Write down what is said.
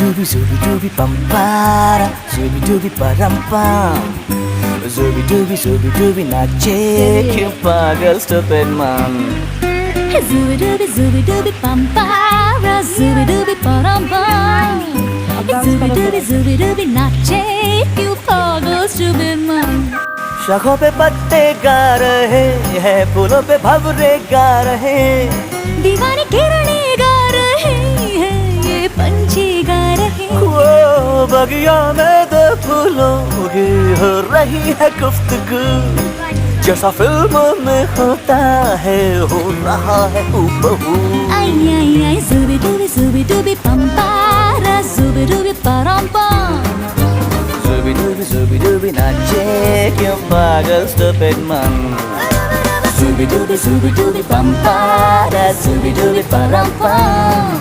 Zubi pampara, zubi param pam. Zubi nache क्यों पागल stupid man. Zubi pampara, zubi param pam. Zubi nache क्यों पागल stupid man. शाखों पे पत्ते गा रहे हैं, फूलों पे भंवरे गा रहे, दीवानी किरणें गा रहे हैं, ये पंछी गा रहे हैं। वो बगिया में दो फूलों की हो रही है गुफ्तगू, जैसा फिल्मों में होता है हो रहा है हूबहू। आई zubi dubi pampara, zubi param pam. Zubi nache क्यों पागल stupid man. Zubi pampara, zubi param pam.